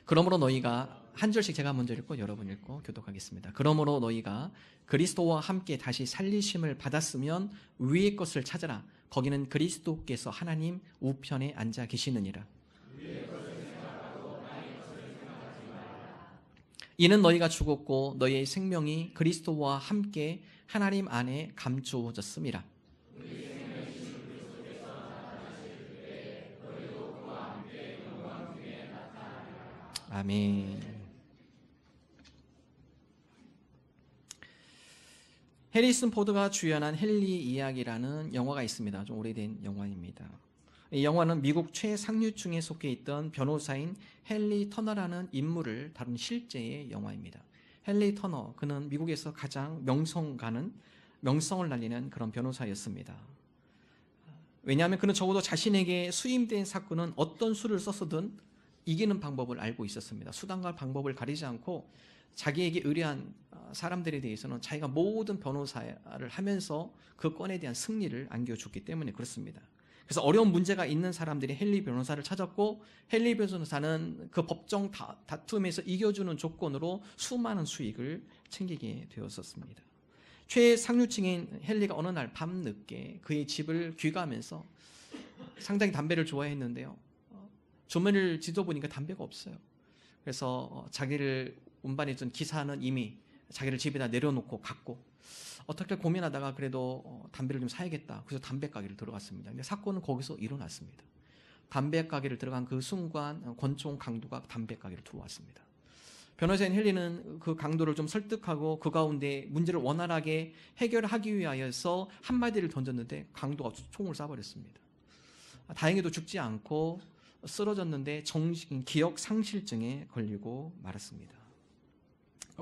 그러므로 너희가 한 절씩 제가 먼저 읽고 여러분 읽고 교독하겠습니다. 그러므로 너희가 그리스도와 함께 다시 살리심을 받았으면 위의 것을 찾아라. 거기는 그리스도께서 하나님 우편에 앉아 계시느니라. 이는 너희가 죽었고 너희의 생명이 그리스도와 함께 하나님 안에 감추어졌음이라. 아멘. 해리슨 포드가 주연한 헨리 이야기라는 영화가 있습니다. 좀 오래된 영화입니다. 이 영화는 미국 최상류층에 속해 있던 변호사인 헨리 터너라는 인물을 다룬 실제의 영화입니다. 헨리 터너, 그는 미국에서 가장 명성을 날리는 그런 변호사였습니다. 왜냐하면 그는 적어도 자신에게 수임된 사건은 어떤 수를 썼든 이기는 방법을 알고 있었습니다. 수단과 방법을 가리지 않고 자기에게 의뢰한 사람들에 대해서는 자기가 모든 변호사를 하면서 그 건에 대한 승리를 안겨줬기 때문에 그렇습니다. 그래서 어려운 문제가 있는 사람들이 헨리 변호사를 찾았고 헨리 변호사는 그 법정 다툼에서 이겨주는 조건으로 수많은 수익을 챙기게 되었었습니다. 최상류층인 헨리가 어느 날 밤늦게 그의 집을 귀가하면서 상당히 담배를 좋아했는데요. 조명을 지져보니까 담배가 없어요. 그래서 자기를 운반해준 기사는 이미 자기를 집에다 내려놓고 갔고 어떻게 고민하다가 그래도 담배를 좀 사야겠다. 그래서 담배 가게를 들어갔습니다. 근데 사건은 거기서 일어났습니다. 담배 가게를 들어간 그 순간 권총 강도가 담배 가게를 들어왔습니다. 변호사인 헨리는 그 강도를 좀 설득하고 그 가운데 문제를 원활하게 해결하기 위하여서 한마디를 던졌는데 강도가 총을 쏴버렸습니다. 다행히도 죽지 않고 쓰러졌는데 기억 상실증에 걸리고 말았습니다.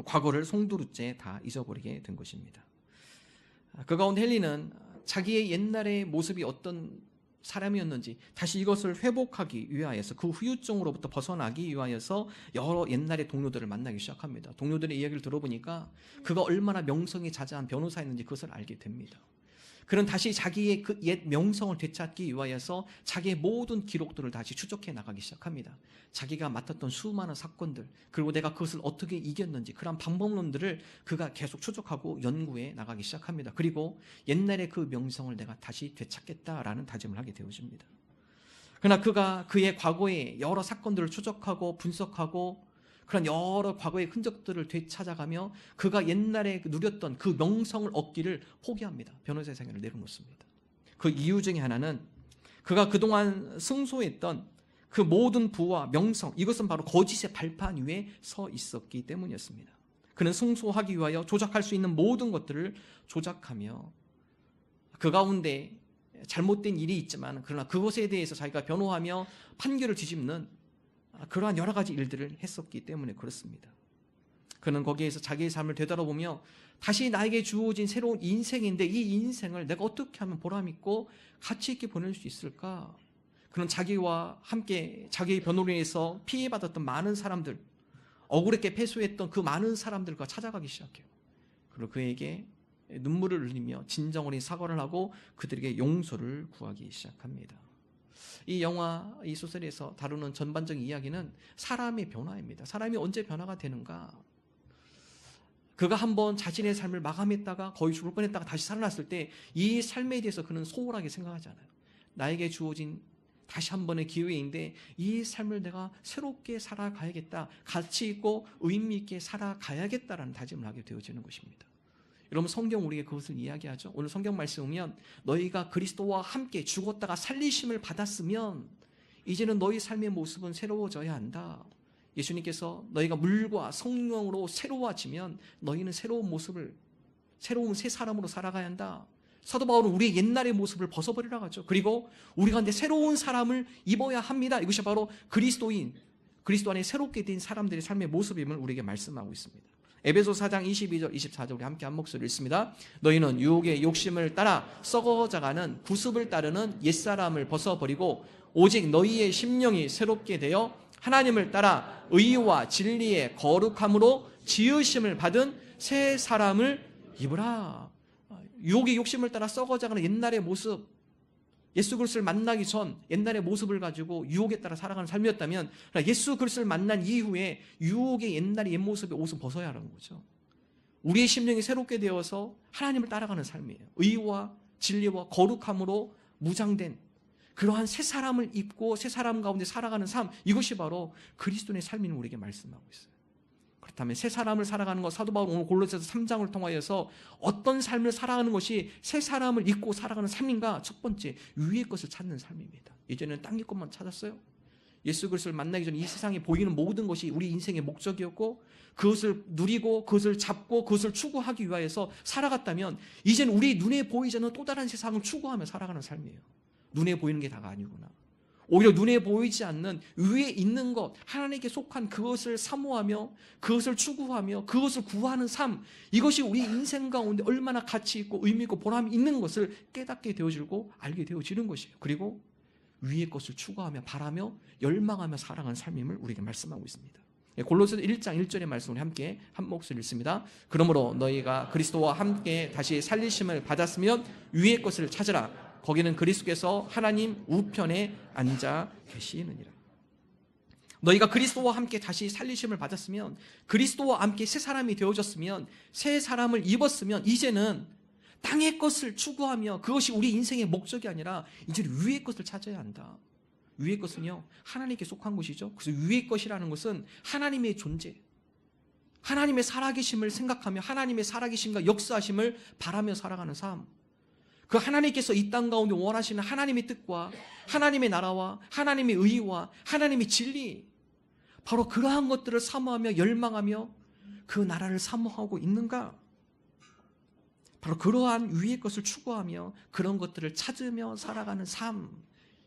과거를 송두리째 다 잊어버리게 된 것입니다. 그 가운데 헨리는 자기의 옛날의 모습이 어떤 사람이었는지 다시 이것을 회복하기 위하여서 그 후유증으로부터 벗어나기 위하여서 여러 옛날의 동료들을 만나기 시작합니다. 동료들의 이야기를 들어보니까 그가 얼마나 명성이 자자한 변호사였는지 그것을 알게 됩니다. 그는 다시 자기의 그 옛 명성을 되찾기 위하여서 자기의 모든 기록들을 다시 추적해 나가기 시작합니다. 자기가 맡았던 수많은 사건들, 그리고 내가 그것을 어떻게 이겼는지 그런 방법론들을 그가 계속 추적하고 연구해 나가기 시작합니다. 그리고 옛날의 그 명성을 내가 다시 되찾겠다라는 다짐을 하게 되어집니다. 그러나 그가 그의 과거의 여러 사건들을 추적하고 분석하고 그런 여러 과거의 흔적들을 되찾아가며 그가 옛날에 누렸던 그 명성을 얻기를 포기합니다. 변호사의 생활을 내려놓습니다. 그 이유 중에 하나는 그가 그동안 승소했던 그 모든 부와 명성, 이것은 바로 거짓의 발판 위에 서 있었기 때문이었습니다. 그는 승소하기 위하여 조작할 수 있는 모든 것들을 조작하며 그 가운데 잘못된 일이 있지만 그러나 그것에 대해서 자기가 변호하며 판결을 뒤집는 그러한 여러 가지 일들을 했었기 때문에 그렇습니다. 그는 거기에서 자기의 삶을 되돌아보며 다시 나에게 주어진 새로운 인생인데 이 인생을 내가 어떻게 하면 보람있고 가치 있게 보낼 수 있을까? 그는 자기와 함께 자기의 변호로 인해서 피해받았던 많은 사람들, 억울하게 패소했던 그 많은 사람들과 찾아가기 시작해요. 그리고 그에게 눈물을 흘리며 진정 어린 사과를 하고 그들에게 용서를 구하기 시작합니다. 이 영화, 이 소설에서 다루는 전반적인 이야기는 사람의 변화입니다. 사람이 언제 변화가 되는가? 그가 한번 자신의 삶을 마감했다가 거의 죽을 뻔했다가 다시 살아났을 때 이 삶에 대해서 그는 소홀하게 생각하지 않아요. 나에게 주어진 다시 한 번의 기회인데 이 삶을 내가 새롭게 살아가야겠다. 가치 있고 의미 있게 살아가야겠다라는 다짐을 하게 되어지는 것입니다. 여러분, 성경 우리에게 그것을 이야기하죠. 오늘 성경 말씀 보면 너희가 그리스도와 함께 죽었다가 살리심을 받았으면 이제는 너희 삶의 모습은 새로워져야 한다. 예수님께서 너희가 물과 성령으로 새로워지면 너희는 새로운 모습을, 새로운 새 사람으로 살아가야 한다. 사도 바울은 우리의 옛날의 모습을 벗어버리라고 하죠. 그리고 우리 가운데 새로운 사람을 입어야 합니다. 이것이 바로 그리스도인, 그리스도 안에 새롭게 된 사람들의 삶의 모습임을 우리에게 말씀하고 있습니다. 에베소 4장 22절 24절 우리 함께 한 목소리 읽습니다. 너희는 유혹의 욕심을 따라 썩어져가는 구습을 따르는 옛사람을 벗어버리고 오직 너희의 심령이 새롭게 되어 하나님을 따라 의와 진리의 거룩함으로 지으심을 받은 새 사람을 입으라. 유혹의 욕심을 따라 썩어져가는 옛날의 모습, 예수 그리스도를 만나기 전 옛날의 모습을 가지고 유혹에 따라 살아가는 삶이었다면, 예수 그리스도를 만난 이후에 유혹의 옛날의 옛 모습의 옷을 벗어야 하는 거죠. 우리의 심령이 새롭게 되어서 하나님을 따라가는 삶이에요. 의와 진리와 거룩함으로 무장된 그러한 새 사람을 입고 새 사람 가운데 살아가는 삶, 이것이 바로 그리스도의 삶임을 우리에게 말씀하고 있어요. 그렇다면 새 사람을 살아가는 것, 사도 바울은 오늘 골로새서 3장을 통하여서 어떤 삶을 살아가는 것이 새 사람을 입고 살아가는 삶인가? 첫 번째, 위의 것을 찾는 삶입니다. 예전에는 땅의 것만 찾았어요. 예수 그리스도를 만나기 전 이 세상에 보이는 모든 것이 우리 인생의 목적이었고, 그것을 누리고 그것을 잡고 그것을 추구하기 위하여서 살아갔다면, 이제는 우리 눈에 보이지 않는 또 다른 세상을 추구하며 살아가는 삶이에요. 눈에 보이는 게 다가 아니구나. 오히려 눈에 보이지 않는 위에 있는 것, 하나님께 속한 그것을 사모하며 그것을 추구하며 그것을 구하는 삶, 이것이 우리 인생 가운데 얼마나 가치 있고 의미 있고 보람이 있는 것을 깨닫게 되어지고 알게 되어지는 것이에요. 그리고 위의 것을 추구하며 바라며 열망하며 살아가는 삶임을 우리에게 말씀하고 있습니다. 골로새서 1장 1절의 말씀을 함께 한 목소리 읽습니다. 그러므로 너희가 그리스도와 함께 다시 살리심을 받았으면 위의 것을 찾으라. 거기는 그리스도께서 하나님 우편에 앉아 계시느니라. 너희가 그리스도와 함께 다시 살리심을 받았으면, 그리스도와 함께 새 사람이 되어졌으면, 새 사람을 입었으면, 이제는 땅의 것을 추구하며 그것이 우리 인생의 목적이 아니라 이제는 위의 것을 찾아야 한다. 위의 것은요, 하나님께 속한 것이죠. 그래서 위의 것이라는 것은 하나님의 존재, 하나님의 살아계심을 생각하며 하나님의 살아계심과 역사하심을 바라며 살아가는 삶, 그 하나님께서 이 땅 가운데 원하시는 하나님의 뜻과 하나님의 나라와 하나님의 의와 하나님의 진리, 바로 그러한 것들을 사모하며 열망하며 그 나라를 사모하고 있는가? 바로 그러한 위의 것을 추구하며 그런 것들을 찾으며 살아가는 삶,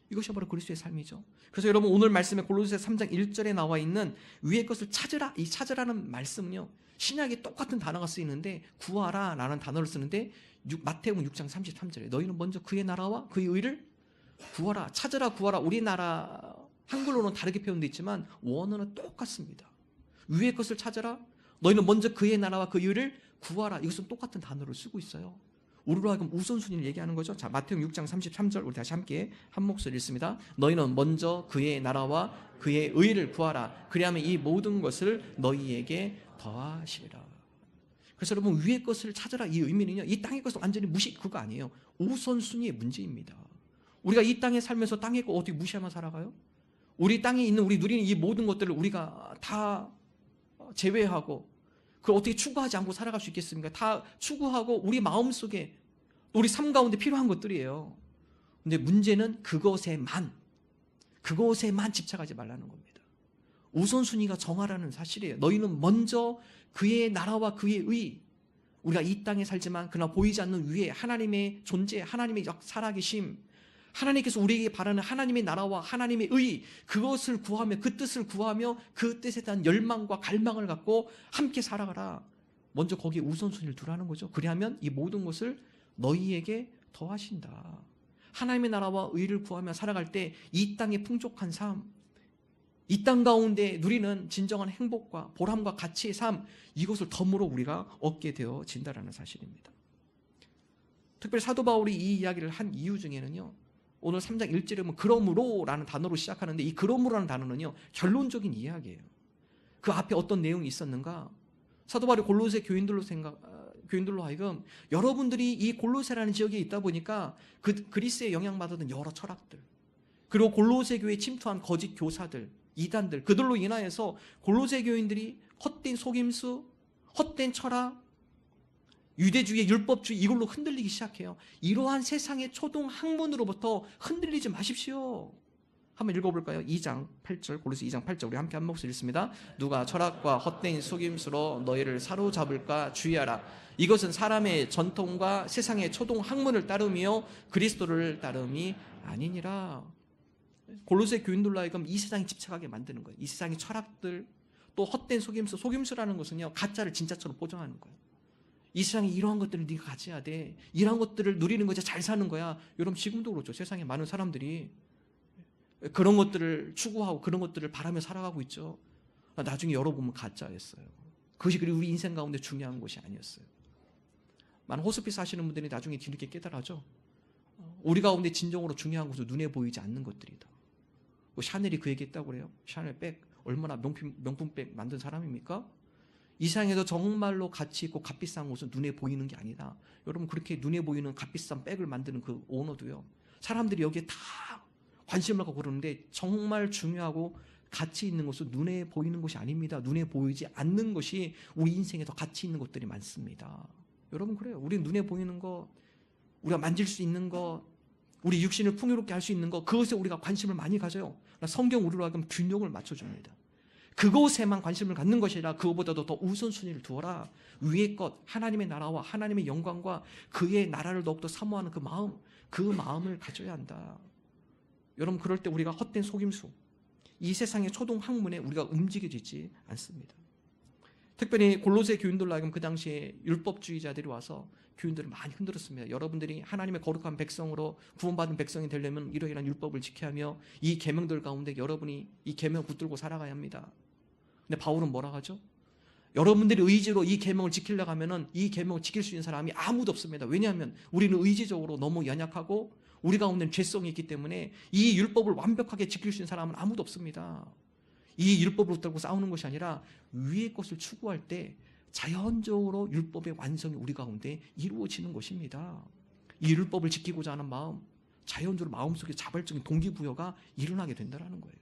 이것이 바로 그리스도의 삶이죠. 그래서 여러분, 오늘 말씀에 골로새 3장 1절에 나와 있는 위의 것을 찾으라, 이 찾으라는 말씀은요, 신약에 똑같은 단어가 쓰이는데 구하라 라는 단어를 쓰는데, 마태복음 6장 33절에 너희는 먼저 그의 나라와 그의 의를 구하라, 찾으라, 구하라. 우리나라 한글로는 다르게 표현되어 있지만 원어는 똑같습니다. 위의 것을 찾으라, 너희는 먼저 그의 나라와 그의 의를 구하라. 이것은 똑같은 단어를 쓰고 있어요. 우리로 하여금 우선순위를 얘기하는 거죠. 자, 마태복음 6장 33절 우리 다시 함께 한 목소리 읽습니다. 너희는 먼저 그의 나라와 그의 의를 구하라. 그리하면 이 모든 것을 너희에게 더하시리라. 그래서 여러분, 위의 것을 찾으라, 이 의미는요, 이 땅의 것을 완전히 무시, 그거 아니에요. 우선순위의 문제입니다. 우리가 이 땅에 살면서 땅의 것 어떻게 무시하며 살아가요? 우리 땅에 있는, 우리 누리는 이 모든 것들을 우리가 다 제외하고 그걸 어떻게 추구하지 않고 살아갈 수 있겠습니까? 다 추구하고 우리 마음속에, 우리 삶 가운데 필요한 것들이에요. 근데 문제는 그것에만 집착하지 말라는 겁니다. 우선순위가 정하라는 사실이에요. 너희는 먼저 그의 나라와 그의 의, 우리가 이 땅에 살지만 그러나 보이지 않는 위에 하나님의 존재, 하나님의 살아계심, 하나님께서 우리에게 바라는 하나님의 나라와 하나님의 의, 그것을 구하며 그 뜻을 구하며 그 뜻에 대한 열망과 갈망을 갖고 함께 살아가라. 먼저 거기에 우선순위를 두라는 거죠. 그리하면 이 모든 것을 너희에게 더하신다. 하나님의 나라와 의를 구하며 살아갈 때 이 땅의 풍족한 삶, 이 땅 가운데 누리는 진정한 행복과 보람과 가치의 삶, 이것을 덤으로 우리가 얻게 되어진다는 사실입니다. 특별히 사도 바울이 이 이야기를 한 이유 중에는요, 오늘 3장 1절에 보면 그러므로라는 단어로 시작하는데, 이 그러므로라는 단어는요, 결론적인 이야기예요. 그 앞에 어떤 내용이 있었는가? 사도 바울이 골로새 교인들로 하여금, 여러분들이 이 골로새라는 지역에 있다 보니까 그리스에 영향받았던 여러 철학들, 그리고 골로새 교회에 침투한 거짓 교사들, 이단들, 그들로 인하여서 골로새 교인들이 헛된 속임수, 헛된 철학, 유대주의, 율법주의, 이걸로 흔들리기 시작해요. 이러한 세상의 초등 학문으로부터 흔들리지 마십시오. 한번 읽어볼까요? 2장 8절, 골로새 2장 8절, 우리 함께 한 목소리 읽습니다. 누가 철학과 헛된 속임수로 너희를 사로잡을까 주의하라. 이것은 사람의 전통과 세상의 초등 학문을 따르며 그리스도를 따름이 아니니라. 골로새 교인들로 하여금 이 세상에 집착하게 만드는 거예요. 이 세상의 철학들, 또 헛된 속임수, 속임수라는 것은요, 가짜를 진짜처럼 포장하는 거예요. 이 세상에 이러한 것들을 네가 가져야 돼, 이러한 것들을 누리는 거지 잘 사는 거야. 여러분, 지금도 그렇죠. 세상에 많은 사람들이 그런 것들을 추구하고 그런 것들을 바라며 살아가고 있죠. 나중에 열어보면 가짜였어요. 그것이 그리고 우리 인생 가운데 중요한 것이 아니었어요. 많은 호스피스 하시는 분들이 나중에 뒤늦게 깨달아죠. 우리 가운데 진정으로 중요한 것은 눈에 보이지 않는 것들이다. 뭐 샤넬이 그 얘기했다고 그래요. 샤넬 백 얼마나 명품 백 만든 사람입니까? 이 세상에서 정말로 가치 있고 값비싼 것은 눈에 보이는 게 아니다. 여러분 그렇게 눈에 보이는 값비싼 백을 만드는 그 오너도요. 사람들이 여기에 다 관심을 갖고 그러는데 정말 중요하고 가치 있는 것은 눈에 보이는 것이 아닙니다. 눈에 보이지 않는 것이 우리 인생에 더 가치 있는 것들이 많습니다. 여러분 그래요. 우리 눈에 보이는 것, 우리가 만질 수 있는 것, 우리 육신을 풍요롭게 할 수 있는 것, 그것에 우리가 관심을 많이 가져요. 성경 우리로 하여금 균형을 맞춰줍니다. 그것에만 관심을 갖는 것이 아니라 그것보다도 더 우선순위를 두어라. 위의 것, 하나님의 나라와 하나님의 영광과 그의 나라를 더욱더 사모하는 그 마음을 가져야 한다. 여러분 그럴 때 우리가 헛된 속임수, 이 세상의 초동 학문에 우리가 움직여지지 않습니다. 특별히 골로새 교인들로 하여금 그 당시에 율법주의자들이 와서 교인들을 많이 흔들었습니다. 여러분들이 하나님의 거룩한 백성으로 구원받은 백성이 되려면 이러이러한 율법을 지켜야 하며 이 계명들 가운데 여러분이 이 계명을 붙들고 살아가야 합니다. 근데 바울은 뭐라 하죠? 여러분들이 의지로 이 계명을 지키려고 하면은 이 계명을 지킬 수 있는 사람이 아무도 없습니다. 왜냐하면 우리는 의지적으로 너무 연약하고 우리 가운데는 죄성이 있기 때문에 이 율법을 완벽하게 지킬 수 있는 사람은 아무도 없습니다. 이 율법을 붙들고 싸우는 것이 아니라 위의 것을 추구할 때 자연적으로 율법의 완성이 우리 가운데 이루어지는 것입니다. 이 율법을 지키고자 하는 마음, 자연적으로 마음속에 자발적인 동기부여가 일어나게 된다는 거예요.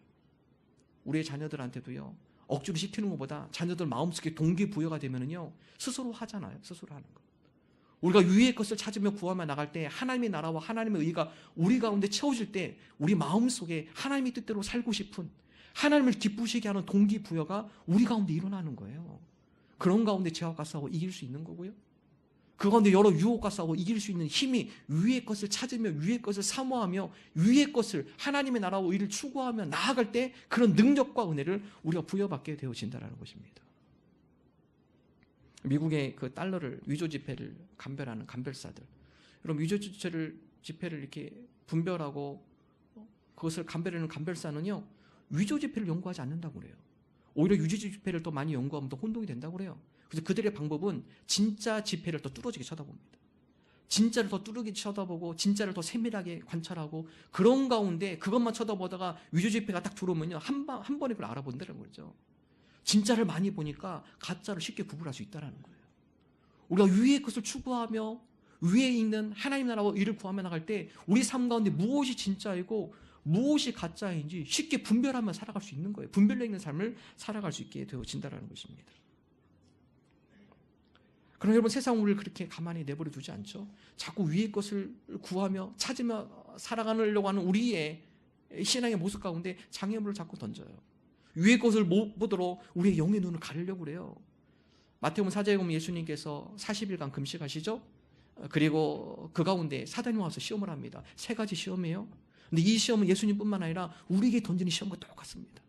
우리의 자녀들한테도요. 억지로 시키는 것보다 자녀들 마음속에 동기부여가 되면은요. 스스로 하잖아요. 스스로 하는 거. 우리가 위의 것을 찾으며 구하며 나갈 때 하나님의 나라와 하나님의 의가 우리 가운데 채워질 때 우리 마음속에 하나님의 뜻대로 살고 싶은 하나님을 기쁘시게 하는 동기부여가 우리 가운데 일어나는 거예요. 그런 가운데 죄악과 싸워 이길 수 있는 거고요. 그 가운데 여러 유혹과 싸워 이길 수 있는 힘이 위의 것을 찾으며 위의 것을 사모하며 위의 것을 하나님의 나라와 의를 추구하며 나아갈 때 그런 능력과 은혜를 우리가 부여받게 되어진다는 것입니다. 미국의 그 달러를 위조 지폐를 감별하는 감별사들, 여러분 위조 지폐를 이렇게 분별하고 그것을 감별하는 감별사는요 위조 지폐를 연구하지 않는다고 그래요. 오히려 유지 지폐를 더 많이 연구하면 더 혼동이 된다고 그래요. 그래서 그들의 방법은 진짜 지폐를 더 뚫어지게 쳐다봅니다. 진짜를 더 뚫어지게 쳐다보고 진짜를 더 세밀하게 관찰하고 그런 가운데 그것만 쳐다보다가 위조 지폐가 딱 들어오면요 한 번에 그걸 알아본다는 거죠. 진짜를 많이 보니까 가짜를 쉽게 구분할 수 있다는 거예요. 우리가 위의 것을 추구하며 위에 있는 하나님 나라와 의를 구하며 나갈 때 우리 삶 가운데 무엇이 진짜이고 무엇이 가짜인지 쉽게 분별하며 살아갈 수 있는 거예요. 분별력 있는 삶을 살아갈 수 있게 되어진다는 것입니다. 그럼 여러분 세상 우리를 그렇게 가만히 내버려 두지 않죠. 자꾸 위의 것을 구하며 찾으며 살아가려고 하는 우리의 신앙의 모습 가운데 장애물을 자꾸 던져요. 위의 것을 못 보도록 우리의 영의 눈을 가리려고 그래요. 마태복음 4장에 보면 예수님께서 40일간 금식하시죠. 그리고 그 가운데 사단이 와서 시험을 합니다. 3가지 시험이에요. 근데 이 시험은 예수님뿐만 아니라 우리에게 던지는 시험과 똑같습니다.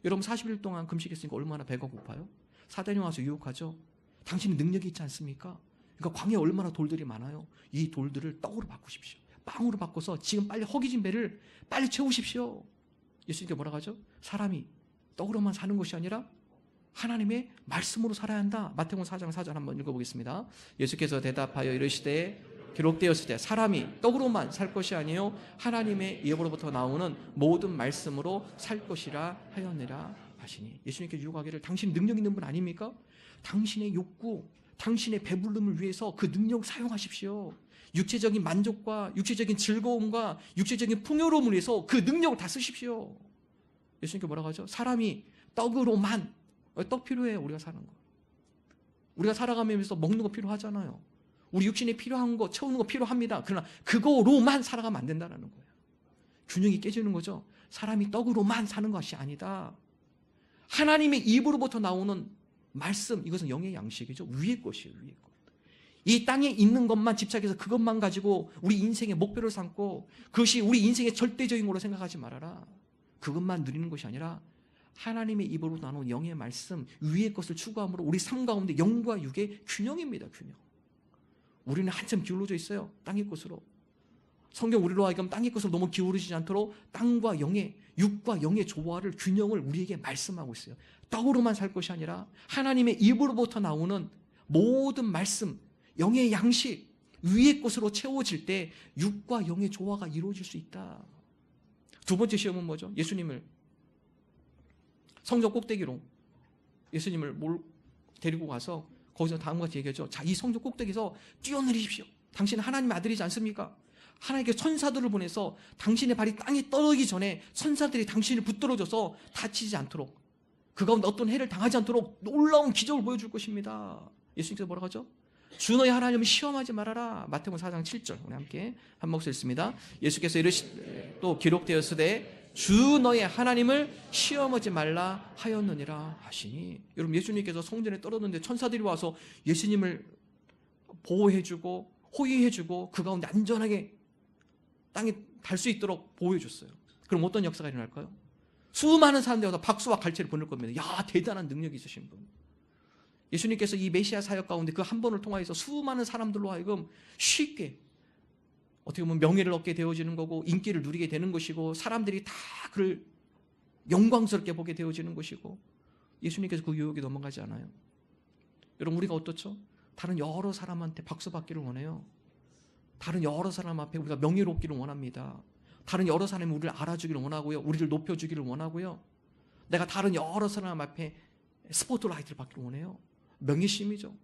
여러분 40일 동안 금식했으니까 얼마나 배가 고파요? 사단이 와서 유혹하죠. 당신이 능력이 있지 않습니까? 그러니까 광야에 얼마나 돌들이 많아요. 이 돌들을 떡으로 바꾸십시오. 빵으로 바꿔서 지금 빨리 허기진 배를 빨리 채우십시오. 예수님께 뭐라고 하죠? 사람이 떡으로만 사는 것이 아니라 하나님의 말씀으로 살아야 한다. 마태복음 4장 4절 한번 읽어보겠습니다. 예수께서 대답하여 이르시되 기록되었을 때 사람이 떡으로만 살 것이 아니요 하나님의 입으로부터 나오는 모든 말씀으로 살 것이라 하였느라 하시니. 예수님께 유혹하기를 당신 능력 있는 분 아닙니까? 당신의 욕구, 당신의 배부름을 위해서 그 능력을 사용하십시오. 육체적인 만족과 육체적인 즐거움과 육체적인 풍요로움을 위해서 그 능력을 다 쓰십시오. 예수님께 뭐라고 하죠? 사람이 떡으로만, 떡 필요해 우리가 사는 거. 우리가 살아가면서 먹는 거 필요하잖아요. 우리 육신에 필요한 거 채우는 거 필요합니다. 그러나 그거로만 살아가면 안 된다는 거예요. 균형이 깨지는 거죠. 사람이 떡으로만 사는 것이 아니다. 하나님의 입으로부터 나오는 말씀, 이것은 영의 양식이죠. 위의 것이에요. 위의 것. 이 땅에 있는 것만 집착해서 그것만 가지고 우리 인생의 목표를 삼고 그것이 우리 인생의 절대적인 거로 생각하지 말아라. 그것만 누리는 것이 아니라 하나님의 입으로 나오는 영의 말씀, 위의 것을 추구함으로 우리 삶 가운데 영과 육의 균형입니다. 균형. 우리는 한참 기울어져 있어요. 땅의 것으로. 성경 우리로 하여금 땅의 것으로 너무 기울어지지 않도록 땅과 영의, 육과 영의 조화를, 균형을 우리에게 말씀하고 있어요. 떡으로만 살 것이 아니라 하나님의 입으로부터 나오는 모든 말씀, 영의 양식, 위의 것으로 채워질 때 육과 영의 조화가 이루어질 수 있다. 두 번째 시험은 뭐죠? 예수님을 성전 꼭대기로 예수님을 데리고 가서 거기서 다음과 같이 얘기하죠. 자, 이 성전 꼭대기에서 뛰어내리십시오. 당신은 하나님의 아들이지 않습니까? 하나님께 천사들을 보내서 당신의 발이 땅에 떨어지기 전에 천사들이 당신을 붙들어줘서 다치지 않도록, 그 가운데 어떤 해를 당하지 않도록 놀라운 기적을 보여줄 것입니다. 예수님께서 뭐라고 하죠? 주 너희 하나님을 시험하지 말아라. 마태복음 4장 7절. 우리 함께 한 목소리 읽습니다. 예수께서 또 기록되었으되 주 너희 하나님을 시험하지 말라 하였느니라 하시니. 여러분, 예수님께서 성전에 떨어졌는데 천사들이 와서 예수님을 보호해주고 호위해주고 그 가운데 안전하게 땅에 달 수 있도록 보호해줬어요. 그럼 어떤 역사가 일어날까요? 수많은 사람들이 와서 박수와 갈채를 보낼 겁니다. 야, 대단한 능력이 있으신 분. 예수님께서 이 메시아 사역 가운데 그 한 번을 통하여서 수많은 사람들로 하여금 쉽게 어떻게 보면 명예를 얻게 되어지는 거고 인기를 누리게 되는 것이고 사람들이 다 그를 영광스럽게 보게 되어지는 것이고, 예수님께서 그 유혹에 넘어가지 않아요. 여러분, 우리가 어떻죠? 다른 여러 사람한테 박수 받기를 원해요. 다른 여러 사람 앞에 우리가 명예롭기를 원합니다. 다른 여러 사람이 우리를 알아주기를 원하고요. 우리를 높여주기를 원하고요. 내가 다른 여러 사람 앞에 스포트라이트를 받기를 원해요. 명예심이죠.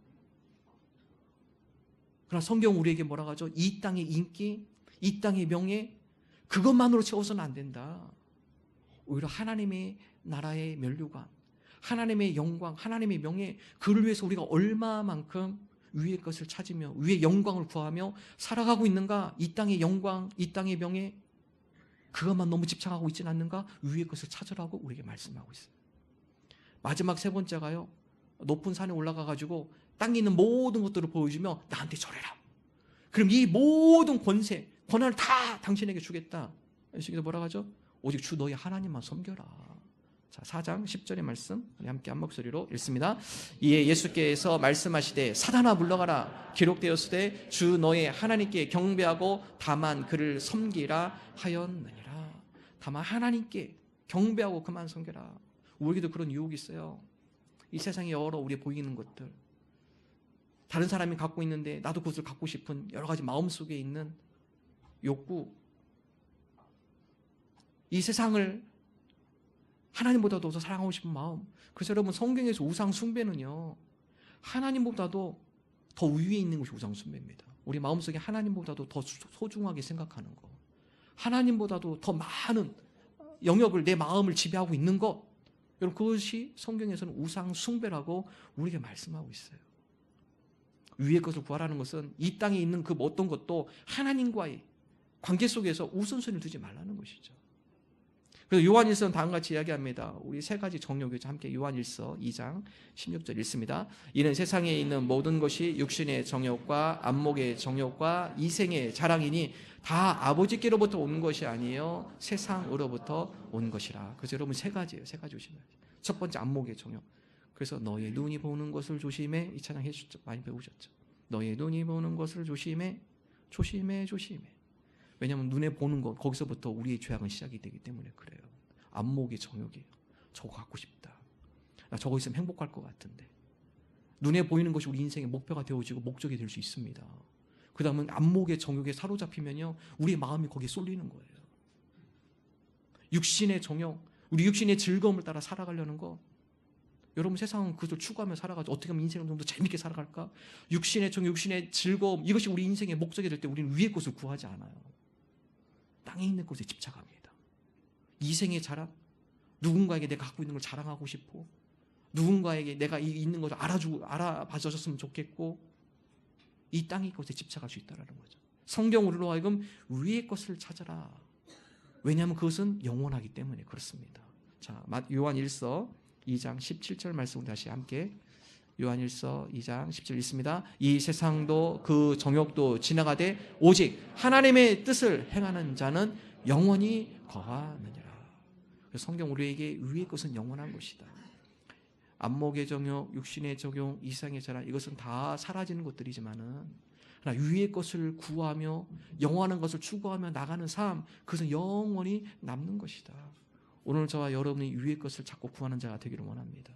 그러나 성경은 우리에게 뭐라고 하죠? 이 땅의 인기, 이 땅의 명예, 그것만으로 채워서는 안 된다. 오히려 하나님의 나라의 면류관, 하나님의 영광, 하나님의 명예, 그를 위해서 우리가 얼마만큼 위의 것을 찾으며 위의 영광을 구하며 살아가고 있는가? 이 땅의 영광, 이 땅의 명예, 그것만 너무 집착하고 있지는 않는가? 위의 것을 찾으라고 우리에게 말씀하고 있어요. 마지막 세 번째가요, 높은 산에 올라가가지고 땅에 있는 모든 것들을 보여주며 나한테 절해라. 그럼 이 모든 권세, 권한을 다 당신에게 주겠다. 예수님께서 뭐라고 하죠? 오직 주 너희 하나님만 섬겨라. 자, 4장 10절의 말씀 우리 함께 한 목소리로 읽습니다. 이에 예수께서 말씀하시되 사단아 물러가라. 기록되었으되 주 너희 하나님께 경배하고 다만 그를 섬기라 하였느니라. 다만 하나님께 경배하고 그만 섬겨라. 우리에게도 그런 유혹이 있어요. 이 세상에 여러 우리에 보이는 것들, 다른 사람이 갖고 있는데 나도 그것을 갖고 싶은 여러 가지 마음속에 있는 욕구, 이 세상을 하나님보다도 더 사랑하고 싶은 마음. 그래서 여러분, 성경에서 우상 숭배는요, 하나님보다도 더 위에 있는 것이 우상 숭배입니다. 우리 마음속에 하나님보다도 더 소중하게 생각하는 것, 하나님보다도 더 많은 영역을, 내 마음을 지배하고 있는 것, 여러분, 그것이 성경에서는 우상 숭배라고 우리에게 말씀하고 있어요. 위의 것을 구하라는 것은 이 땅에 있는 그 어떤 것도 하나님과의 관계 속에서 우선순위를 두지 말라는 것이죠. 그래서 요한일서는 다음과 같이 이야기합니다. 우리 세 가지 정욕이죠. 함께 요한일서 2장 16절 읽습니다. 이는 세상에 있는 모든 것이 육신의 정욕과 안목의 정욕과 이생의 자랑이니 다 아버지께로부터 온 것이 아니에요. 세상으로부터 온 것이라. 그래서 여러분, 세 가지예요. 세 가지 조심해야죠. 첫 번째, 안목의 정욕. 그래서 너의 눈이 보는 것을 조심해. 이 찬양 해주셨죠. 많이 배우셨죠. 너의 눈이 보는 것을 조심해. 조심해. 왜냐하면 눈에 보는 것, 거기서부터 우리의 죄악은 시작이 되기 때문에 그래요. 안목의 정욕이에요. 저거 갖고 싶다. 나 저거 있으면 행복할 것 같은데. 눈에 보이는 것이 우리 인생의 목표가 되어지고 목적이 될 수 있습니다. 그 다음은 안목의 정욕에 사로잡히면요, 우리의 마음이 거기에 쏠리는 거예요. 육신의 정욕, 우리 육신의 즐거움을 따라 살아가려는 거, 여러분, 세상은 그것을 추구하며 살아가죠. 어떻게 하면 인생을 좀 더 재밌게 살아갈까? 육신의 정욕, 육신의 즐거움, 이것이 우리 인생의 목적이 될 때 우리는 위의 것을 구하지 않아요. 땅에 있는 것에 집착합니다. 이생의 자랑, 누군가에게 내가 갖고 있는 걸 자랑하고 싶고, 누군가에게 내가 있는 것을 알아봐줬으면 좋겠고, 이 땅의 것에 집착할 수 있다는 거죠. 성경 우리로 하여금 위의 것을 찾아라. 왜냐하면 그것은 영원하기 때문에 그렇습니다. 자, 요한일서 2장 17절 말씀 다시 함께 요한일서 2장 10절 읽습니다. 이 세상도 그 정욕도 지나가되 오직 하나님의 뜻을 행하는 자는 영원히 거하느니라. 성경 우리에게 위의 것은 영원한 것이다. 안목의 정욕, 육신의 정욕, 이상의 자랑, 이것은 다 사라지는 것들이지만은 그러나 위의 것을 구하며 영원한 것을 추구하며 나가는 삶, 그것은 영원히 남는 것이다. 오늘 저와 여러분이 위의 것을 찾고 구하는 자가 되기를 원합니다.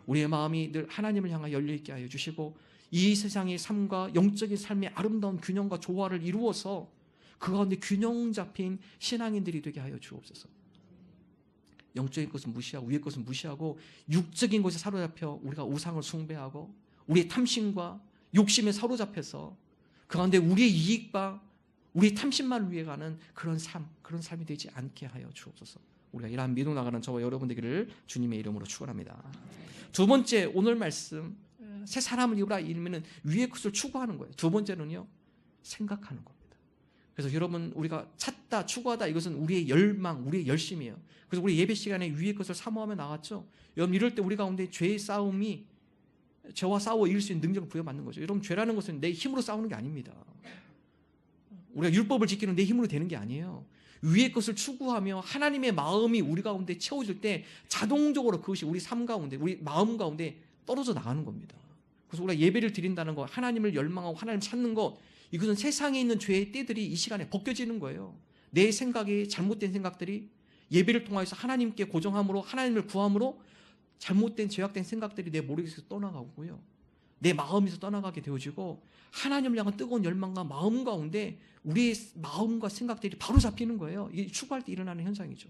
우리의 마음이 늘 하나님을 향하여 열려있게 하여 주시고 이 세상의 삶과 영적인 삶의 아름다운 균형과 조화를 이루어서 그 가운데 균형 잡힌 신앙인들이 되게 하여 주옵소서. 영적인 것은 무시하고 위의 것은 무시하고 육적인 것에 사로잡혀 우리가 우상을 숭배하고 우리의 탐심과 욕심에 사로잡혀서 그 가운데 우리의 이익과 우리의 탐심만을 위해 가는 그런 삶이 되지 않게 하여 주옵소서. 우리가 이러한 믿음 나가는 저와 여러분 되기를 주님의 이름으로 축원합니다. 두 번째, 오늘 말씀 새 사람을 입으라 이르면은 위의 것을 추구하는 거예요. 두 번째는요, 생각하는 겁니다. 그래서 여러분, 우리가 찾다, 추구하다, 이것은 우리의 열망, 우리의 열심이에요. 그래서 우리 예배 시간에 위의 것을 사모하며 나갔죠. 여러분, 이럴 때 우리 가운데 죄의 싸움이 죄와 싸워 이길 수 있는 능력을 부여받는 거죠. 여러분, 죄라는 것은 내 힘으로 싸우는 게 아닙니다. 우리가 율법을 지키는 내 힘으로 되는 게 아니에요. 위의 것을 추구하며 하나님의 마음이 우리 가운데 채워질 때 자동적으로 그것이 우리 삶 가운데, 우리 마음 가운데 떨어져 나가는 겁니다. 그래서 우리가 예배를 드린다는 것, 하나님을 열망하고 하나님을 찾는 것, 이것은 세상에 있는 죄의 떼들이 이 시간에 벗겨지는 거예요. 내 생각이, 잘못된 생각들이 예배를 통해서 하나님께 고정함으로, 하나님을 구함으로 잘못된 죄악된 생각들이 내 머릿속에서 떠나가고요, 내 마음에서 떠나가게 되어지고 하나님을 향한 뜨거운 열망과 마음 가운데 우리의 마음과 생각들이 바로 잡히는 거예요. 이게 추구할 때 일어나는 현상이죠.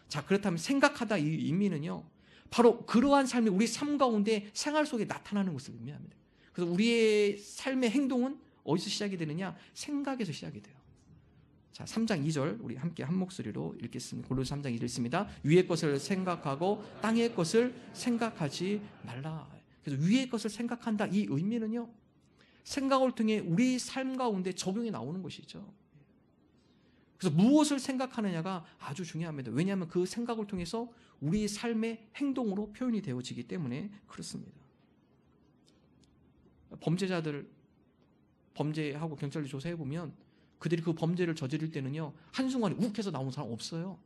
자, 그렇다면 생각하다 이 의미는요, 바로 그러한 삶이 우리 삶 가운데 생활 속에 나타나는 것을 의미합니다. 그래서 우리의 삶의 행동은 어디서 시작이 되느냐? 생각에서 시작이 돼요. 자, 3장 2절 우리 함께 한 목소리로 읽겠습니다. 골로새 3장 2절 읽습니다. 위의 것을 생각하고 땅의 것을 생각하지 말라. 그래서 위의 것을 생각한다, 이 의미는요, 생각을 통해 우리 삶 가운데 적용이 나오는 것이죠. 그래서 무엇을 생각하느냐가 아주 중요합니다. 왜냐하면 그 생각을 통해서 우리 삶의 행동으로 표현이 되어지기 때문에 그렇습니다. 범죄자들, 범죄하고 경찰이 조사해보면 그들이 그 범죄를 저지를 때는요, 한순간에 욱해서 나온 사람 없어요.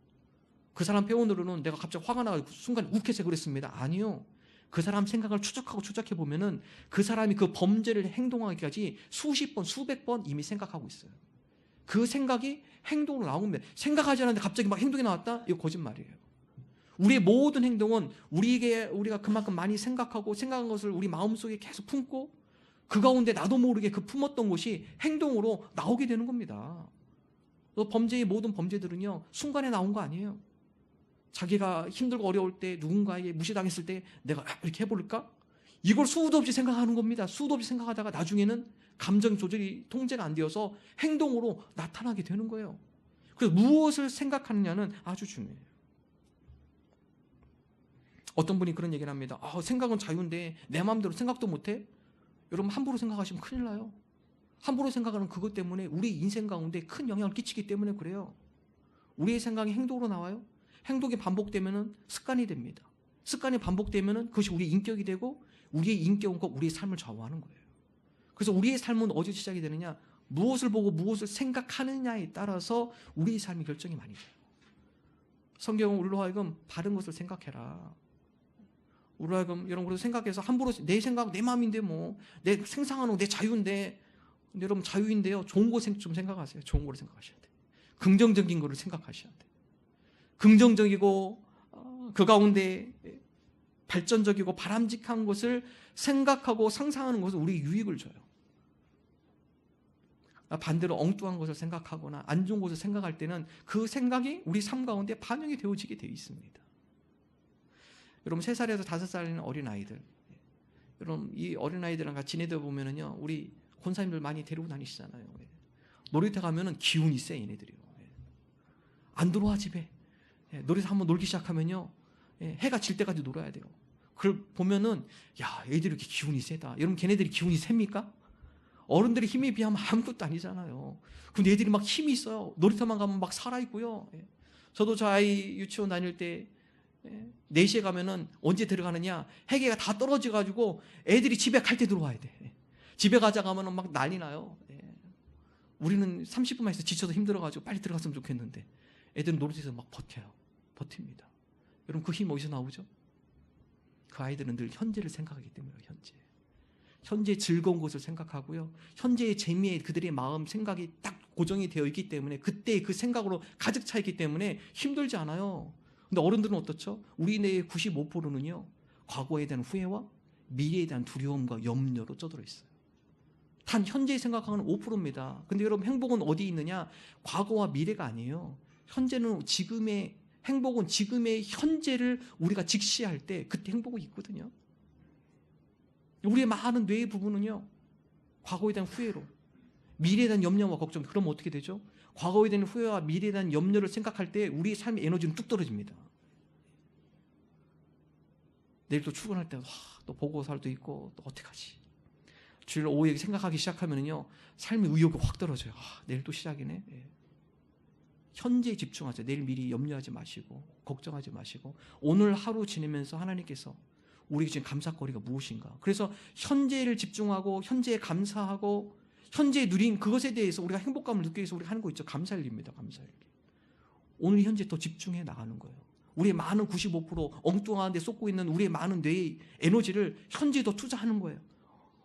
그 사람 표현으로는 내가 갑자기 화가 나가지고 순간에 욱해서 그랬습니다. 아니요. 그 사람 생각을 추적해보면은 그 사람이 그 범죄를 행동하기까지 수십 번, 수백 번 이미 생각하고 있어요. 그 생각이 행동으로 나오면, 생각하지 않았는데 갑자기 막 행동이 나왔다? 이거 거짓말이에요. 우리의 모든 행동은 우리가 그만큼 많이 생각하고 생각한 것을 우리 마음속에 계속 품고 그 가운데 나도 모르게 그 품었던 것이 행동으로 나오게 되는 겁니다. 범죄의 모든 범죄들은요, 순간에 나온 거 아니에요. 자기가 힘들고 어려울 때, 누군가에게 무시당했을 때 내가 이렇게 해볼까? 이걸 수도 없이 생각하는 겁니다. 수도 없이 생각하다가 나중에는 감정 조절이 통제가 안 되어서 행동으로 나타나게 되는 거예요. 그래서 무엇을 생각하느냐는 아주 중요해요. 어떤 분이 그런 얘기를 합니다. 생각은 자유인데 내 마음대로 생각도 못해? 여러분, 함부로 생각하시면 큰일 나요. 함부로 생각하는 그것 때문에 우리 인생 가운데 큰 영향을 끼치기 때문에 그래요. 우리의 생각이 행동으로 나와요. 행동이 반복되면 습관이 됩니다. 습관이 반복되면 그것이 우리의 인격이 되고 우리의 인격은 꼭 우리의 삶을 좌우하는 거예요. 그래서 우리의 삶은 어디서 시작이 되느냐? 무엇을 보고 무엇을 생각하느냐에 따라서 우리의 삶이 결정이 많이 돼요. 성경은 우리로 하여금 바른 것을 생각해라. 우리로 하여금 이런 것을 생각해서 함부로 내 생각, 내 마음인데 뭐 내 생상하는 거 내 자유인데, 근데 여러분 자유인데요, 좋은 거 좀 생각하세요. 좋은 거를 생각하셔야 돼요. 긍정적인 거를 생각하셔야 돼요. 긍정적이고 그 가운데 발전적이고 바람직한 것을 생각하고 상상하는 것은 우리 유익을 줘요. 반대로 엉뚱한 것을 생각하거나 안 좋은 것을 생각할 때는 그 생각이 우리 삶 가운데 반영이 되어지게 되어 있습니다. 여러분, 3살에서 5살인 어린아이들, 여러분 이 어린아이들랑 같이 지내다 보면은요, 우리 권사님들 많이 데리고 다니시잖아요. 놀이터 가면은 기운이 세, 얘네들이요. 안 들어와 집에. 놀이터 한번 놀기 시작하면요, 해가 질 때까지 놀아야 돼요. 그걸 보면은 야, 애들이 이렇게 기운이 세다. 여러분, 걔네들이 기운이 셉니까? 어른들의 힘에 비하면 아무것도 아니잖아요. 근데 애들이 막 힘이 있어요. 놀이터만 가면 막 살아있고요. 저도 저 아이 유치원 다닐 때 4시에 가면은 언제 들어가느냐, 해계가 다 떨어져가지고 애들이 집에 갈 때 들어와야 돼. 집에 가자 가면은 막 난리 나요. 우리는 30분만 있어 지쳐서 힘들어가지고 빨리 들어갔으면 좋겠는데 애들은 놀이터에서 막 버팁니다. 여러분, 그 힘 어디서 나오죠? 그 아이들은 늘 현재를 생각하기 때문이에요. 현재 즐거운 것을 생각하고요, 현재의 재미에 그들의 마음, 생각이 딱 고정이 되어 있기 때문에 그때 그 생각으로 가득 차 있기 때문에 힘들지 않아요. 근데 어른들은 어떻죠? 우리 뇌의 95%는요 과거에 대한 후회와 미래에 대한 두려움과 염려로 쪄들어 있어요. 단 현재 생각하는 5%입니다. 근데 여러분, 행복은 어디 있느냐? 과거와 미래가 아니에요. 현재는 지금의 행복은 지금의 현재를 우리가 직시할 때 그때 행복이 있거든요. 우리의 많은 뇌의 부분은요, 과거에 대한 후회로, 미래에 대한 염려와 걱정. 그러면 어떻게 되죠? 과거에 대한 후회와 미래에 대한 염려를 생각할 때 우리의 삶의 에너지는 뚝 떨어집니다. 내일 또 출근할 때 또 보고서도 있고 또 어떡하지? 주일 오후에 생각하기 시작하면요, 삶의 의욕이 확 떨어져요. 내일 또 시작이네. 현재에 집중하세요. 내일 미리 염려하지 마시고 걱정하지 마시고 오늘 하루 지내면서 하나님께서 우리에게 지금 감사거리가 무엇인가. 그래서 현재를 집중하고 현재에 감사하고 현재에 누린 그것에 대해서 우리가 행복감을 느끼기 위해서 우리가 하는 거 있죠. 감사일기입니다. 감사일기. 오늘 현재 더 집중해 나가는 거예요. 우리의 많은 95% 엉뚱한 데 쏟고 있는 우리의 많은 뇌의 에너지를 현재에 더 투자하는 거예요.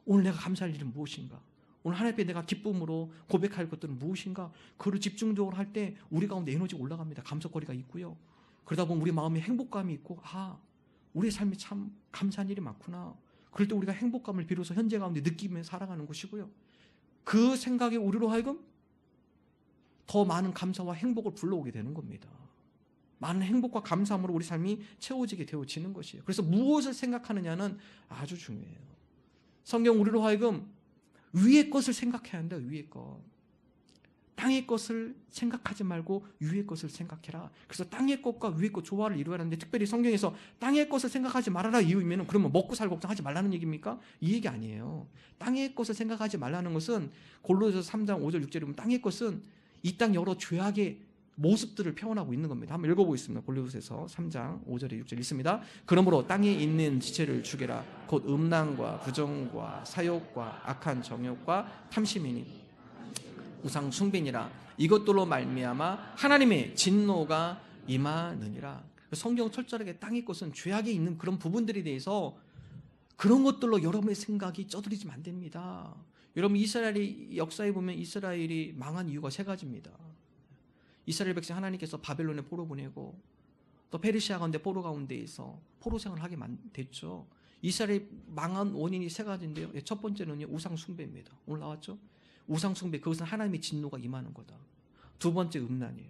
오늘 내가 감사할 일은 무엇인가? 오늘 하나님 앞에 내가 기쁨으로 고백할 것들은 무엇인가? 그를 집중적으로 할 때 우리 가운데 에너지가 올라갑니다. 감사거리가 있고요. 그러다 보면 우리 마음에 행복감이 있고, 우리의 삶이 참 감사한 일이 많구나. 그럴 때 우리가 행복감을 비로소 현재 가운데 느끼며 살아가는 것이고요. 그 생각에 우리로 하여금 더 많은 감사와 행복을 불러오게 되는 겁니다. 많은 행복과 감사함으로 우리 삶이 채워지게 되어지는 것이에요. 그래서 무엇을 생각하느냐는 아주 중요해요. 성경 우리로 하여금 위의 것을 생각해야 한다. 위의 것. 땅의 것을 생각하지 말고 위의 것을 생각해라. 그래서 땅의 것과 위의 것 조화를 이루어야 하는데, 특별히 성경에서 땅의 것을 생각하지 말아라 이유이면 그러면 먹고 살고 걱정하지 말라는 얘기입니까? 이 얘기 아니에요. 땅의 것을 생각하지 말라는 것은 골로새서 3장 5절 6절에 보면 땅의 것은 이 땅 여러 죄악의 모습들을 표현하고 있는 겁니다. 한번 읽어보겠습니다. 골로새서 3장 5절에 6절 읽습니다. 그러므로 땅에 있는 지체를 죽여라. 곧 음란과 부정과 사욕과 악한 정욕과 탐심이니 우상 숭배니라. 이것들로 말미암아 하나님의 진노가 임하느니라. 성경 철저하게 땅의 것은 죄악에 있는 그런 부분들에 대해서 그런 것들로 여러분의 생각이 쩌들리지면 안 됩니다. 여러분, 이스라엘이 역사에 보면 이스라엘이 망한 이유가 세 가지입니다. 이스라엘 백성 하나님께서 바벨론에 포로 보내고 또 페르시아 가운데 포로 가운데에서 포로 생활을 하게 됐죠. 이스라엘 망한 원인이 세 가지인데요. 첫 번째는요, 우상 숭배입니다. 오늘 나왔죠? 우상 숭배, 그것은 하나님의 진노가 임하는 거다. 두 번째 음란이에요.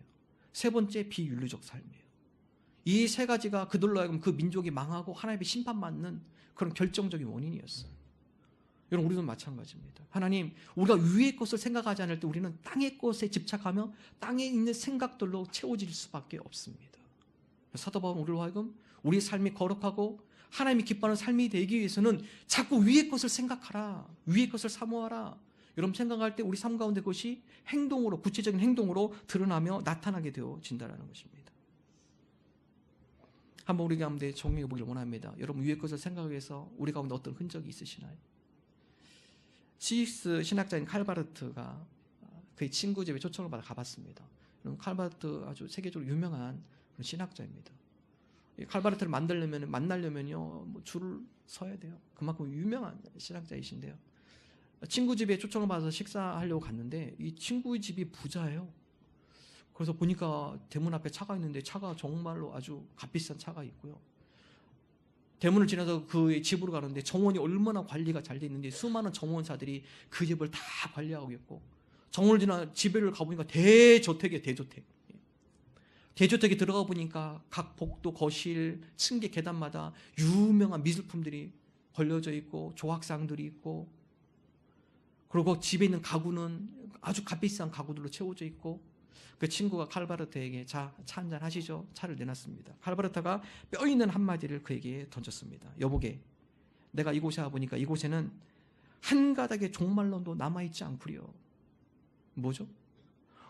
세 번째 비윤리적 삶이에요. 이 세 가지가 그들로 하여금 그 민족이 망하고 하나님의 심판받는 그런 결정적인 원인이었어요. 여러분, 우리도 마찬가지입니다. 하나님, 우리가 위의 것을 생각하지 않을 때 우리는 땅의 것에 집착하며 땅에 있는 생각들로 채워질 수밖에 없습니다. 사도 바울은 우리로 하여금 우리의 삶이 거룩하고 하나님이 기뻐하는 삶이 되기 위해서는 자꾸 위의 것을 생각하라. 위의 것을 사모하라. 여러분, 생각할 때 우리 삶 가운데 그것이 행동으로, 구체적인 행동으로 드러나며 나타나게 되어진다는 것입니다. 한번 우리 가운데 정리해 보기를 원합니다. 여러분, 위의 것을 생각해서 우리 가운데 어떤 흔적이 있으시나요? 스위스 신학자인 칼바르트가 그의 친구 집에 초청을 받아 가봤습니다. 칼바르트 아주 세계적으로 유명한 그런 신학자입니다. 칼바르트를 만나려면요, 줄을 서야 돼요. 그만큼 유명한 신학자이신데요. 친구 집에 초청을 받아서 식사하려고 갔는데 이 친구 집이 부자예요. 그래서 보니까 대문 앞에 차가 있는데 차가 정말로 아주 값비싼 차가 있고요. 대문을 지나서 그 집으로 가는데 정원이 얼마나 관리가 잘 돼 있는데 수많은 정원사들이 그 집을 다 관리하고 있고, 정원을 지나 집을 가보니까 대저택이에요. 대저택에 들어가 보니까 각 복도, 거실, 층계, 계단마다 유명한 미술품들이 걸려져 있고 조각상들이 있고, 그리고 집에 있는 가구는 아주 값비싼 가구들로 채워져 있고, 그 친구가 칼바르트에게 차 한잔 하시죠. 차를 내놨습니다. 칼바르트가 뼈 있는 한마디를 그에게 던졌습니다. 여보게, 내가 이곳에 와보니까 이곳에는 한 가닥의 종말론도 남아있지 않구려. 뭐죠?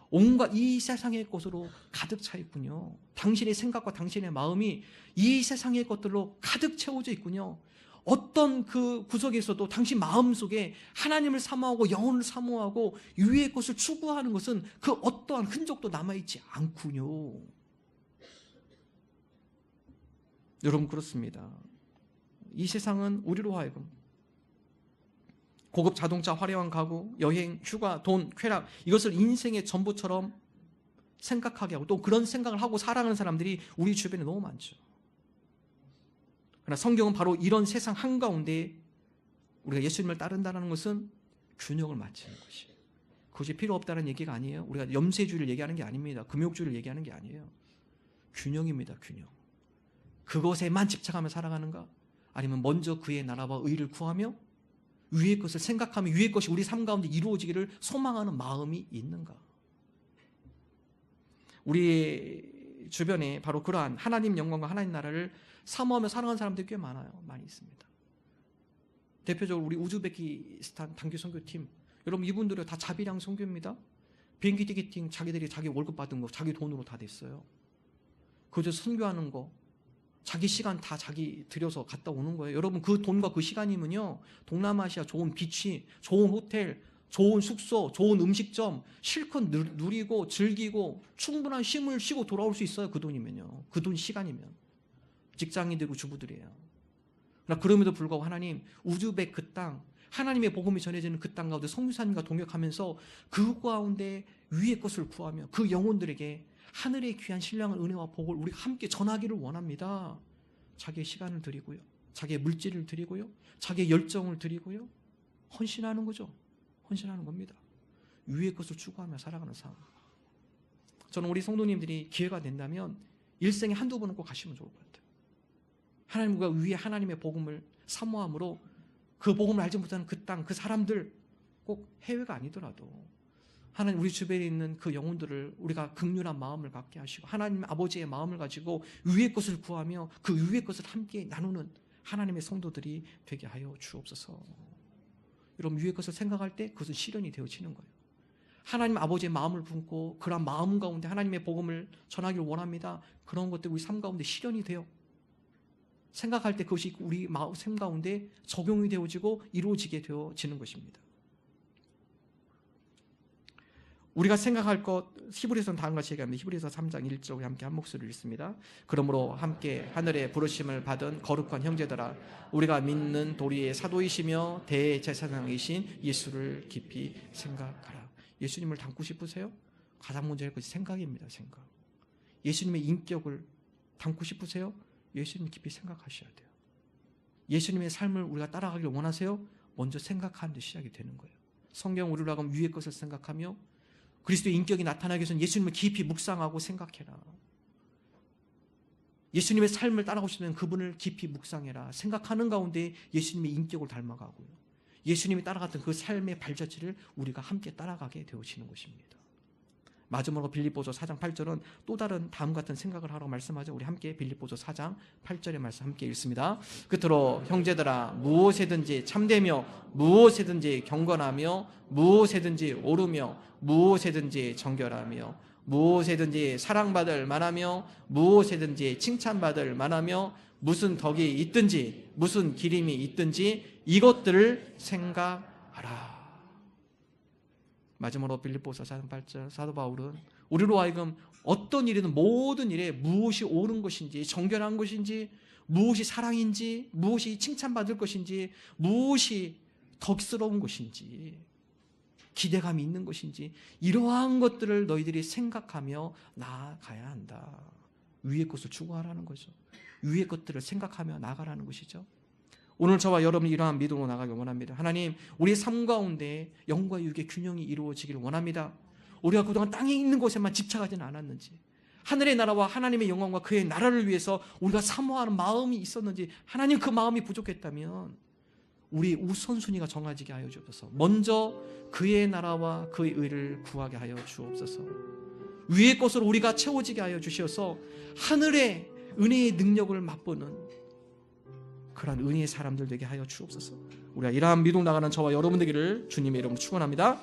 온갖 이 세상의 것으로 가득 차 있군요. 당신의 생각과 당신의 마음이 이 세상의 것들로 가득 채워져 있군요. 어떤 그 구석에서도 당신 마음속에 하나님을 사모하고 영혼을 사모하고 위의 것을 추구하는 것은 그 어떠한 흔적도 남아있지 않군요. 여러분, 그렇습니다. 이 세상은 우리로 하여금 고급 자동차, 화려한 가구, 여행, 휴가, 돈, 쾌락, 이것을 인생의 전부처럼 생각하게 하고 또 그런 생각을 하고 살아가는 사람들이 우리 주변에 너무 많죠. 그러나 성경은 바로 이런 세상 한가운데 우리가 예수님을 따른다는 것은 균형을 맞추는 것이에요. 그것이 필요 없다는 얘기가 아니에요. 우리가 염세주의를 얘기하는 게 아닙니다. 금욕주의를 얘기하는 게 아니에요. 균형입니다. 균형. 그것에만 집착하며 살아가는가? 아니면 먼저 그의 나라와 의를 구하며 위의 것을 생각하며 위의 것이 우리 삶 가운데 이루어지기를 소망하는 마음이 있는가? 우리 주변에 바로 그러한 하나님 영광과 하나님 나라를 사모하며 살아가는 사람들이 꽤 많아요. 많이 있습니다. 대표적으로 우리 우즈베키스탄 단기 선교팀, 여러분 이분들은 다 자비량 선교입니다. 비행기 티켓팅 자기들이 자기 월급 받은 거 자기 돈으로 다 됐어요. 그저 선교하는 거 자기 시간 다 자기 들여서 갔다 오는 거예요. 여러분 그 돈과 그 시간이면요, 동남아시아 좋은 비치, 좋은 호텔, 좋은 숙소, 좋은 음식점 실컷 누리고 즐기고 충분한 쉼을 쉬고 돌아올 수 있어요. 그 돈이면요. 그 돈 시간이면. 직장인들이고 주부들이에요. 그러나 그럼에도 불구하고 하나님 우즈벡 그 땅, 하나님의 복음이 전해지는 그 땅 가운데 선교사님과 동역하면서 그 가운데 위의 것을 구하며 그 영혼들에게 하늘의 귀한 신령한 은혜와 복을 우리가 함께 전하기를 원합니다. 자기의 시간을 드리고요, 자기의 물질을 드리고요, 자기의 열정을 드리고요, 헌신하는 거죠. 헌신하는 겁니다. 위의 것을 추구하며 살아가는 삶. 저는 우리 성도님들이 기회가 된다면 일생에 한두 번은 꼭 가시면 좋을 것 같아요. 하나님과 위에 하나님의 복음을 사모함으로 그 복음을 알지 못하는 그 땅, 그 사람들, 꼭 해외가 아니더라도 하나님 우리 주변에 있는 그 영혼들을 우리가 긍휼한 마음을 갖게 하시고 하나님 아버지의 마음을 가지고 위의 것을 구하며 그 위의 것을 함께 나누는 하나님의 성도들이 되게 하여 주옵소서. 여러분 위의 것을 생각할 때 그것은 실현이 되어지는 거예요. 하나님 아버지의 마음을 품고 그런 마음 가운데 하나님의 복음을 전하기를 원합니다. 그런 것들이 우리 삶 가운데 실현이 돼요. 생각할 때 그것이 우리 삶 가운데 적용이 되어지고 이루어지게 되어지는 것입니다. 우리가 생각할 것, 히브리서는 다음과 같이 얘기합니다. 히브리서 3장 1절 함께 한 목소리를 읽습니다. 그러므로 함께 하늘의 부르심을 받은 거룩한 형제들아, 우리가 믿는 도리의 사도이시며 대제사장이신 예수를 깊이 생각하라. 예수님을 닮고 싶으세요? 가장 먼저 할 것이 생각입니다. 생각. 예수님의 인격을 닮고 싶으세요? 예수님 깊이 생각하셔야 돼요. 예수님의 삶을 우리가 따라가길 원하세요? 먼저 생각하는 데 시작이 되는 거예요. 성경 우리로 하여금 위의 것을 생각하며 그리스도의 인격이 나타나기 위해서는 예수님을 깊이 묵상하고 생각해라. 예수님의 삶을 따라가고 싶으면 그분을 깊이 묵상해라. 생각하는 가운데 예수님의 인격을 닮아가고요, 예수님이 따라갔던 그 삶의 발자취를 우리가 함께 따라가게 되어지는 것입니다. 마지막으로 빌립보서 4장 8절은 또 다른 다음 같은 생각을 하라고 말씀하죠. 우리 함께 빌립보서 4장 8절의 말씀 함께 읽습니다. 끝으로 형제들아, 무엇에든지 참되며 무엇에든지 경건하며 무엇에든지 옳으며 무엇에든지 정결하며 무엇에든지 사랑받을 만하며 무엇에든지 칭찬받을 만하며 무슨 덕이 있든지 무슨 기림이 있든지 이것들을 생각하라. 마지막으로 빌립보서 4장 8절 사도 바울은 우리로 하여금 어떤 일이든 모든 일에 무엇이 옳은 것인지 정결한 것인지 무엇이 사랑인지 무엇이 칭찬받을 것인지 무엇이 덕스러운 것인지 기대감이 있는 것인지 이러한 것들을 너희들이 생각하며 나아가야 한다. 위의 것을 추구하라는 거죠. 위의 것들을 생각하며 나아가라는 것이죠. 오늘 저와 여러분이 이러한 믿음으로 나가길 원합니다. 하나님, 우리의 삶 가운데 영과 육의 균형이 이루어지기를 원합니다. 우리가 그동안 땅에 있는 곳에만 집착하지는 않았는지, 하늘의 나라와 하나님의 영광과 그의 나라를 위해서 우리가 사모하는 마음이 있었는지, 하나님 그 마음이 부족했다면 우리 우선순위가 정해지게 하여 주옵소서. 먼저 그의 나라와 그의 의를 구하게 하여 주옵소서. 위의 것으로 우리가 채워지게 하여 주시어서 하늘의 은혜의 능력을 맛보는 그러한 은혜의 사람들 되게 하여 주옵소서. 우리가 이러한 믿음 나가는 저와 여러분 되기를 주님의 이름으로 축원합니다.